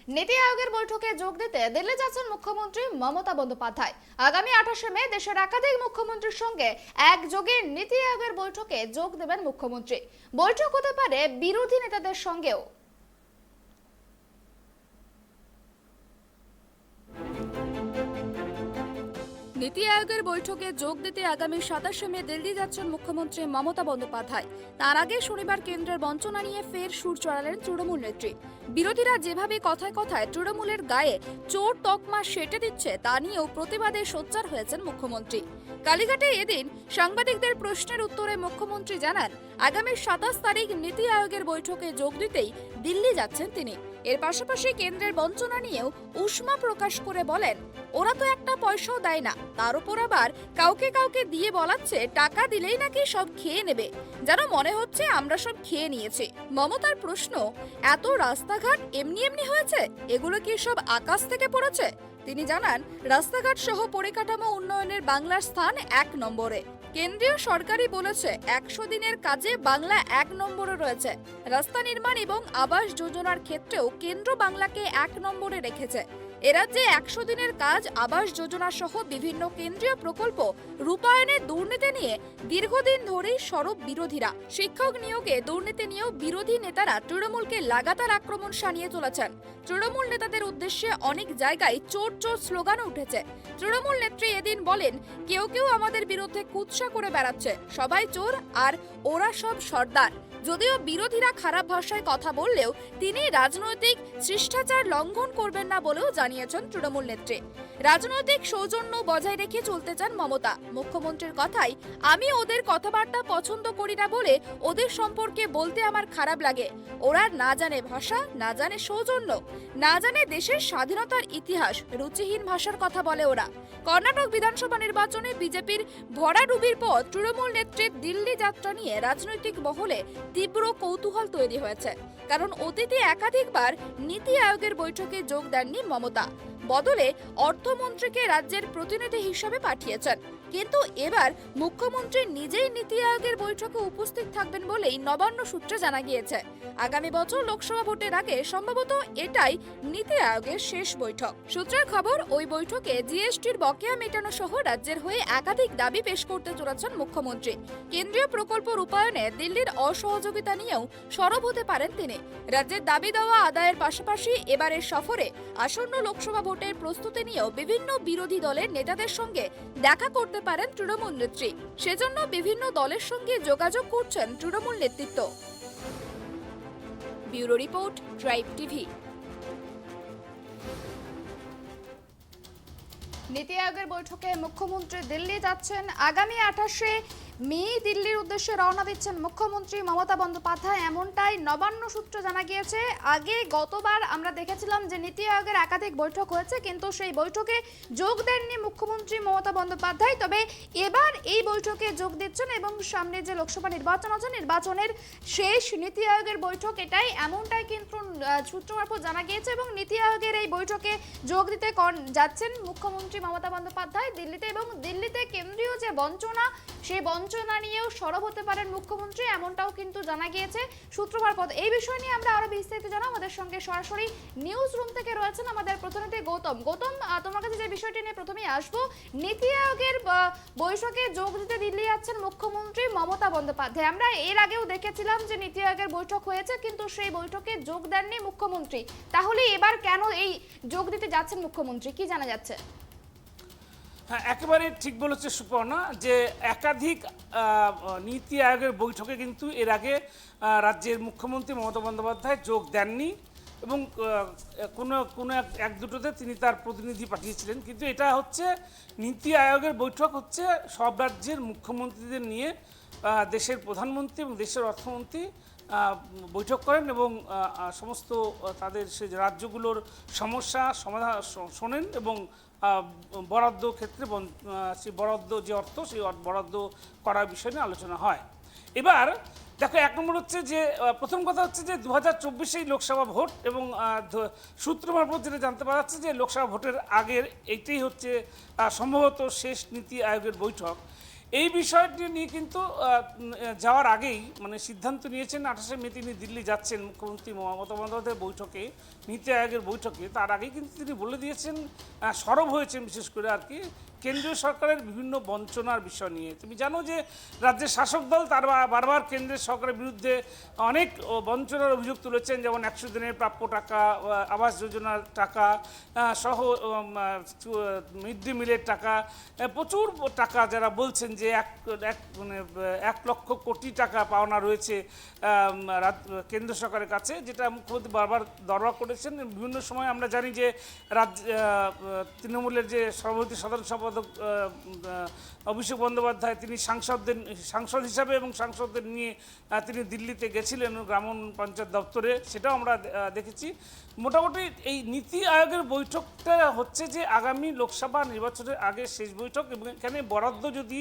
নীতি আয়োগের বৈঠকে যোগ দিতে দিল্লি যাচ্ছেন মুখ্যমন্ত্রী মমতা বন্দ্যোপাধ্যায়। আগামী 28শে মে দেশের একাধিক মুখ্যমন্ত্রীর সঙ্গে একযোগে নীতি আয়োগের বৈঠকে যোগ দেবেন মুখ্যমন্ত্রী। বৈঠক হতে পারে বিরোধী নেতাদের সঙ্গেও। নীতি আয়োগের বৈঠকে যোগ দিতে আগামী 27শে মে দিল্লি যাচ্ছেন মুখ্যমন্ত্রী মমতা বন্দ্যোপাধ্যায়। তার আগে শনিবার কেন্দ্রের বঞ্চনা নিয়ে ফের সুর চড়ালেন তৃণমূল নেত্রী। বিরোধীরা যেভাবে কথায় কথায় তৃণমূলের গায়ে চোর তকমা সেঁটে দিচ্ছে তা নিয়েও প্রতিবাদে সোচ্চার হয়েছেন মুখ্যমন্ত্রী। কালীঘাটে এদিন সাংবাদিকদের প্রশ্নের উত্তরে মুখ্যমন্ত্রী জানান, আগামী 27 তারিখ নীতি আয়োগের বৈঠকে যোগ দিতেই দিল্লি যাচ্ছেন তিনি। এর পাশাপাশি কেন্দ্রের বঞ্চনা নিয়েও উষ্মা প্রকাশ করে বলেন, ওরা তো একটা পয়সাও দেয় না, তার উপর আবার কাউকে কাউকে দিয়ে বলাচ্ছে টাকা দিলেই নাকি সব খেয়ে নেবে, যেন মনে হচ্ছে আমরা সব খেয়ে নিয়েছি। মমতার প্রশ্ন, এত রাস্তাঘাট এমনি এমনি হয়েছে, এগুলো কি সব আকাশ থেকে পড়েছে? তিনি জানান, রাস্তাঘাট সহ পরিকাঠামো উন্নয়নের বাংলার স্থান 1 নম্বরে। কেন্দ্রীয় সরকারই বলেছে 100 দিনের কাজে বাংলা 1 নম্বরে রয়েছে। রাস্তা নির্মাণ এবং আবাস যোজনার ক্ষেত্রেও কেন্দ্র বাংলাকে 1 নম্বরে রেখেছে। এরাজ্যে 100 দিনের কাজ, আবাস যোজনা সহ বিভিন্ন কেন্দ্রীয় প্রকল্প রূপায়ণে দুর্নীতি নিয়ে দীর্ঘদিন ধরেই সরব বিরোধীরা। শিক্ষক নিয়োগে দুর্নীতি নিয়েও বিরোধী নেতারা তৃণমূলকে লাগাতার আক্রমণ শানিয়ে চলেছেন। তৃণমূল নেতাদের উদ্দেশ্যে অনেক জায়গায় চোর চোর স্লোগান উঠেছে। তৃণমূল নেত্রী এদিন বলেন, কেউ কেউ আমাদের বিরুদ্ধে কুৎসা করে বেড়াচ্ছে, সবাই চোর আর ওরা সব সর্দার। যদিও বিরোধীরা খারাপ ভাষায় কথা বললেও তিনি রাজনৈতিক শিষ্টাচার লঙ্ঘন করবেন না বলেও জানিয়েছেন তৃণমূল নেত্রী। রাজনৈতিক সৌজন্য বজায় রেখে চলতে চান মমতা। মুখ্যমন্ত্রীর কথাই, আমি ওদের কথাবার্তা পছন্দ করি না বলে ওদের সম্পর্কে বলতে আমার খারাপ লাগে। ওরা না জানে ভাষা, না জানে সৌজন্য, না জানে দেশের স্বাধীনতার ইতিহাস, রুচিহীন ভাষার কথা বলে ওরা। কর্ণাটক বিধানসভা নির্বাচনে বিজেপির ভরাডুবির পর তৃণমূল নেত্রীর দিল্লি যাত্রা নিয়ে রাজনৈতিক মহলে তীব্র কৌতূহল তৈরি হয়েছে। কারণ অতীতে একাধিকবার নীতি আয়োগের বৈঠকে যোগ দেননি মমতা, বদলে অর্থমন্ত্রীকে রাজ্যের প্রতিনিধি হিসেবে পাঠিয়েছেন। কিন্তু এবার মুখ্যমন্ত্রী নিজেই নীতি আয়োগের বৈঠকে উপস্থিত থাকবেন বলেই নবান্ন সূত্রে জানা গিয়েছে। আগামী বছর লোকসভা ভোটের আগে সম্ভবত এটাই নীতি আয়োগের শেষ বৈঠক। সূত্রের খবর, ওই বৈঠকে জিএসটির বকেয়া মেটানো সহ রাজ্যের হয়ে একাধিক দাবি পেশ করতে চলেছেন মুখ্যমন্ত্রী। কেন্দ্রীয় প্রকল্প রূপায়ণে দিল্লির অসহযোগিতা নিয়েও সরব হতে পারেন তিনি। রাজ্যের দাবি দেওয়া আদায়ের পাশাপাশি এবারের সফরে আসন্ন লোকসভা ভোটের প্রস্তুতি নিয়েও বিভিন্ন বিরোধী দলের নেতাদের সঙ্গে দেখা করতে পারেন তৃণমূল নেত্রী। সেজন্য বিভিন্ন দলের সঙ্গে যোগাযোগ করছেন তৃণমূল নেতৃত্ব। Bureau report, tribe TV. নীতি আয়োগের বৈঠকে মুখ্যমন্ত্রী দিল্লি যাচ্ছেন। আগামী 28শে মে দিল্লির উদ্দেশ্যে রওনা দিচ্ছেন মুখ্যমন্ত্রী মমতা বন্দ্যোপাধ্যায়, এমনটাই নবান্ন সূত্রে জানা গিয়েছে। আগে গতবার আমরা দেখেছিলাম যে নীতি আয়োগের একাধিক বৈঠক হয়েছে, কিন্তু সেই বৈঠকে যোগ দেননি মুখ্যমন্ত্রী মমতা বন্দ্যোপাধ্যায়। তবে এবার এই বৈঠকে যোগ দিচ্ছেন এবং সামনে যে লোকসভা নির্বাচন আছে, নির্বাচনের শেষ নীতি আয়োগের বৈঠক এটাই, এমনটাই কিন্তু সূত্র মারফত জানা গিয়েছে। এবং নীতি আয়োগের এই বৈঠকে যোগ দিতে যাচ্ছেন মুখ্যমন্ত্রী মমতা বন্দ্যোপাধ্যায় দিল্লিতে, এবং দিল্লিতে কেন্দ্রীয় যে বঞ্চনা, সেই বঞ্চনা নিয়েও সরব হতে পারেন মুখ্যমন্ত্রী, এমনটাও কিন্তু জানা গিয়েছে সূত্র মারফত। এই বিষয় নিয়ে আমরা আরো বিস্তারিত জানাবো। আমাদের সঙ্গে সরাসরি নিউজ রুম থেকে রয়েছেন আমাদের প্রতিনিধি গৌতম। গৌতম, তোমার কাছে যে বিষয়টি নিয়ে প্রথমেই আসবো, নীতি আয়োগের বৈঠকে যোগ দিতে দিল্লি যাচ্ছেন মুখ্যমন্ত্রী মমতা বন্দ্যোপাধ্যায়। আমরা এর আগেও দেখেছিলাম যে নীতি আয়োগের বৈঠক হয়েছে, কিন্তু সেই বৈঠকে যোগ দেননি মুখ্যমন্ত্রী। তাহলে এবার কেন এই যোগ দিতে যাচ্ছেন মুখ্যমন্ত্রী, কি জানা যাচ্ছে? হ্যাঁ, একেবারে ঠিক বলেছে সুপর্ণা, যে একাধিক নীতি আয়োগের বৈঠকে কিন্তু এর আগে রাজ্যের মুখ্যমন্ত্রী মমতা বন্দ্যোপাধ্যায় যোগ দেননি, এবং কোনো এক দুটোতে তিনি তার প্রতিনিধি পাঠিয়েছিলেন। কিন্তু এটা হচ্ছে নীতি আয়োগের বৈঠক, হচ্ছে সব রাজ্যের মুখ্যমন্ত্রীদের নিয়ে দেশের প্রধানমন্ত্রী এবং দেশের অর্থমন্ত্রী বৈঠক করেন এবং সমস্ত তাদের সে রাজ্যগুলোর সমস্যা সমাধান শোনেন, এবং বরাদ্দ ক্ষেত্রে সেই বরাদ্দ যে অর্থ, সেই বরাদ্দ করার বিষয় নিয়ে আলোচনা হয়। এবার দেখো, এক নম্বর হচ্ছে যে প্রথম কথা হচ্ছে যে 2024 লোকসভা ভোট, এবং সূত্র মারফত যেটা জানতে পারা যাচ্ছে যে লোকসভা ভোটের আগের এইটাই হচ্ছে সম্ভবত শেষ নীতি আয়োগের বৈঠক। এই বিষয়টি নিয়ে কিন্তু যাওয়ার আগেই মানে সিদ্ধান্ত নিয়েছেন 28শে মে তিনি দিল্লি যাচ্ছেন মুখ্যমন্ত্রী মমতা বন্দ্যোপাধ্যায়ের বৈঠকে, নীতি আয়োগের বৈঠকে, তার আগেই কিন্তু তিনি বলে দিয়েছেন, সরব হয়েছেন বিশেষ করে আর কি কেন্দ্রীয় সরকারের বিভিন্ন বঞ্চনার বিষয় নিয়ে। তুমি জানো যে রাজ্যের শাসক দল তার বারবার কেন্দ্রের সরকারের বিরুদ্ধে অনেক বঞ্চনার অভিযোগ তুলেছেন, যেমন 100 দিনের প্রাপ্য টাকা, আবাস যোজনার টাকা সহ মিড ডে মিলের টাকা, প্রচুর টাকা যারা বলছেন যে 1 লক্ষ কোটি টাকা পাওনা রয়েছে কেন্দ্র সরকারের কাছে, যেটা মুখ্যমন্ত্রী বারবার দরবার করেছেন। বিভিন্ন সময় আমরা জানি যে তৃণমূলের যে সভাপতি সাধারণ সম্পাদক অভিষেক বন্দ্যোপাধ্যায়, তিনি সাংসদ হিসাবে এবং সাংসদদের নিয়ে তিনি দিল্লিতে গেছিলেন গ্রামীণ পঞ্চায়েত দপ্তরে, সেটাও আমরা দেখেছি। মোটামুটি এই নীতি আয়োগের বৈঠকটা হচ্ছে যে আগামী লোকসভা নির্বাচনের আগে শেষ বৈঠক, এবং এখানে বরাদ্দ যদি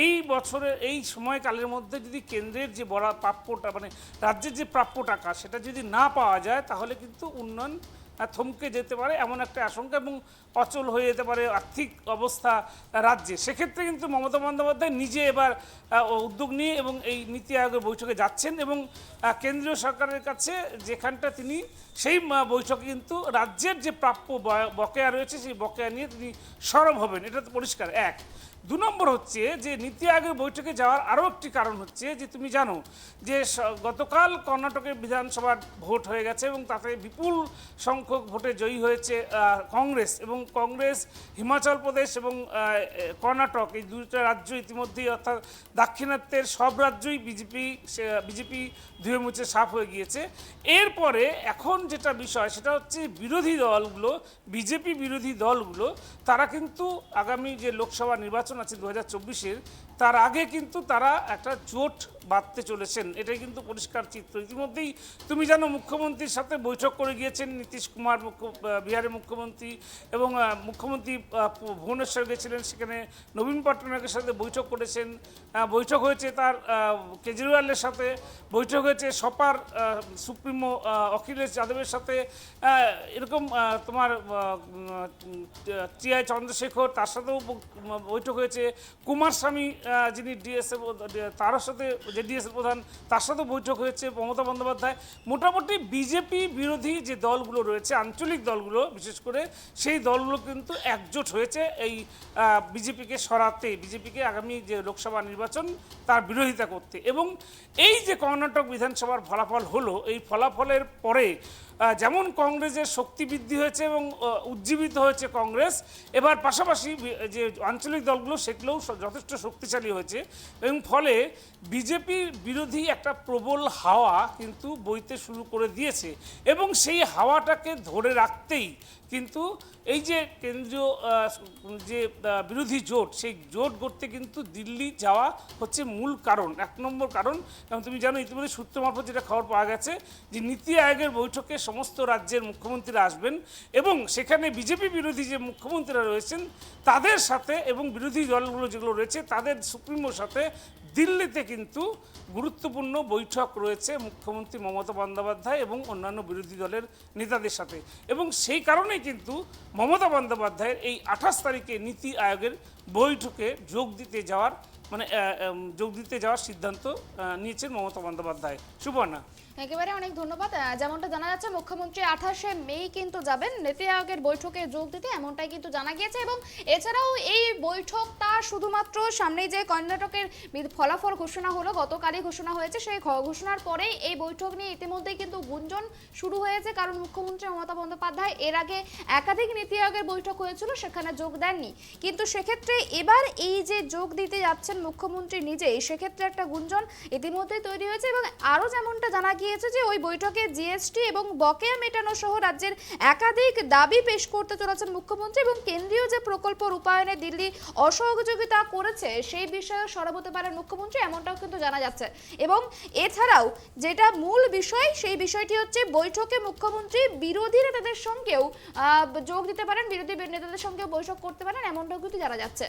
এই বছরের এই সময়কালের মধ্যে যদি কেন্দ্রের যে প্রাপ্যটা মানে রাজ্যের যে প্রাপ্য টাকা সেটা যদি না পাওয়া যায়, তাহলে কিন্তু উন্নয়ন থমকে যেতে পারে এমন একটা আশঙ্কা, এবং অচল হয়ে যেতে পারে আর্থিক অবস্থা রাজ্যে। সেক্ষেত্রে কিন্তু মমতা বন্দ্যোপাধ্যায় নিজে এবার উদ্যোগ নিয়ে এবং এই নীতি আয়োগের বৈঠকে যাচ্ছেন, এবং কেন্দ্রীয় সরকারের কাছে যেখানটা তিনি সেই বৈঠকে কিন্তু রাজ্যের যে প্রাপ্য বকেয়া রয়েছে সেই বকেয়া নিয়ে তিনি সরব হবেন, এটা তো পরিষ্কার। 1 2 নম্বর হচ্ছে যে নীতি আয়োগের বৈঠকে যাওয়ার আরও একটি কারণ হচ্ছে যে তুমি জানো যে গতকাল কর্ণাটকের বিধানসভার ভোট হয়ে গেছে, এবং তাতে বিপুল সংখ্যক ভোটে জয়ী হয়েছে কংগ্রেস, এবং কংগ্রেস হিমাচল প্রদেশ এবং কর্ণাটক এই দুইটা রাজ্য ইতিমধ্যেই, অর্থাৎ দাক্ষিণাত্যের সব রাজ্যই বিজেপি ধুয়ে মুছে সাফ হয়ে গিয়েছে। এরপরে এখন যেটা বিষয় সেটা হচ্ছে বিরোধী দলগুলো, বিজেপি বিরোধী দলগুলো, তারা কিন্তু আগামী যে লোকসভা নির্বাচন আছে 2024-এর, তার আগে কিন্তু তারা একটা জোট বাঁধতে চলেছেন, এটাই কিন্তু পরিষ্কার চিত্র। ইতিমধ্যেই তুমি জানো মুখ্যমন্ত্রীর সাথে বৈঠক করে গিয়েছেন নীতিশ কুমার, বিহারের মুখ্যমন্ত্রী, এবং মুখ্যমন্ত্রী ভুবনেশ্বর গেছিলেন, সেখানে নবীন পটনায়কের সাথে বৈঠক করেছেন। বৈঠক হয়েছে তার কেজরিওয়ালের সাথে, বৈঠক হয়েছে সপার সুপ্রিমো অখিলেশ যাদবের সাথে, এরকম তোমার টিআই চন্দ্রশেখর তার সাথেও বৈঠক হয়েছে, কুমারস্বামী যিনি ডিএসএ তার সাথে জেডিএসের প্রধান তার সাথেও বৈঠক হয়েছে, মমতা বন্দ্যোপাধ্যায়। মোটামুটি বিজেপি বিরোধী যে দলগুলো রয়েছে, আঞ্চলিক দলগুলো বিশেষ করে, সেই দলগুলো কিন্তু একজোট হয়েছে এই বিজেপিকে সরাতে, বিজেপিকে আগামী যে লোকসভা নির্বাচন তার বিরোধিতা করতে। এবং এই যে কর্ণাটক বিধানসভার ফলাফল হলো, এই ফলাফলের পরে যেমন কংগ্রেসের শক্তি বৃদ্ধি হয়েছে এবং উজ্জীবিত হয়েছে কংগ্রেস, এবার পাশাপাশি যে আঞ্চলিক দলগুলো সেগুলোও যথেষ্ট শক্তিশালী হয়েছে, এবং ফলে বিজেপির বিরোধী একটা প্রবল হাওয়া কিন্তু বইতে শুরু করে দিয়েছে। এবং সেই হাওয়াটাকে ধরে রাখতেই কিন্তু এই যে কেন্দ্রীয় যে বিরোধী জোট, সেই জোট গড়তে কিন্তু দিল্লি যাওয়া হচ্ছে মূল কারণ, 1 নম্বর কারণ। এবং তুমি জানো ইতিমধ্যে সূত্র মারফত যেটা খবর পাওয়া গেছে যে নীতি আয়োগের বৈঠকে সমস্ত রাজ্যের মুখ্যমন্ত্রীরা আসবেন, এবং সেখানে বিজেপি বিরোধী যে মুখ্যমন্ত্রীরা রয়েছেন তাদের সাথে এবং বিরোধী দলগুলো যেগুলো রয়েছে তাদের সুপ্রিমোর সাথে দিল্লিতে কিন্তু গুরুত্বপূর্ণ বৈঠক রয়েছে মুখ্যমন্ত্রী মমতা বন্দ্যোপাধ্যায় এবং অন্যান্য বিরোধী দলের নেতাদের সাথে। এবং সেই কারণেই কিন্তু মমতা বন্দ্যোপাধ্যায়ের এই 28 তারিখে নীতি আয়োগের বৈঠকে যোগ দিতে যাওয়ার সিদ্ধান্ত নিয়েছেন মমতা বন্দ্যোপাধ্যায়। সুবর্ণা, একেবারে অনেক ধন্যবাদ। যেমনটা জানা যাচ্ছে মুখ্যমন্ত্রী 28শে মে কিন্তু যাবেন নীতি আয়োগের বৈঠকে যোগ দিতে, এমনটাই কিন্তু জানা গিয়েছে। এবং এছাড়াও এই বৈঠকটা শুধুমাত্র সামনেই যে কর্ণাটকের ফলাফল ঘোষণা হলো, গতকালই ঘোষণা হয়েছে, সেই ঘোষণার পরেই এই বৈঠক নিয়ে ইতিমধ্যেই কিন্তু গুঞ্জন শুরু হয়েছে, কারণ মুখ্যমন্ত্রী মমতা বন্দ্যোপাধ্যায় এর আগে একাধিক নীতি আয়োগের বৈঠক হয়েছিল, সেখানে যোগ দেননি। কিন্তু সেক্ষেত্রে এবার এই যে যোগ দিতে যাচ্ছেন মুখ্যমন্ত্রী নিজেই, সেক্ষেত্রে একটা গুঞ্জন ইতিমধ্যেই তৈরি হয়েছে। এবং আরও যেমনটা জানা গিয়েছে যে ওই বৈঠকে জিএসটি এবং বকেয়া মেটানো সহ রাজ্যের একাধিক দাবি পেশ করতে চলেছেন মুখ্যমন্ত্রী, এবং কেন্দ্রীয় যে প্রকল্প রূপায়ণে দিল্লি অসহযোগিতা করেছে সেই বিষয়ে সরব হতে পারেন মুখ্যমন্ত্রী, এমনটাও কিন্তু জানা যাচ্ছে। এবং এছাড়াও যেটা মূল বিষয়, সেই বিষয়টি হচ্ছে বৈঠকে মুখ্যমন্ত্রী বিরোধী নেতাদের সঙ্গেও যোগ দিতে পারেন, বিরোধী নেতাদের সঙ্গেও বৈঠক করতে পারেন, এমনটাও কিন্তু জানা যাচ্ছে।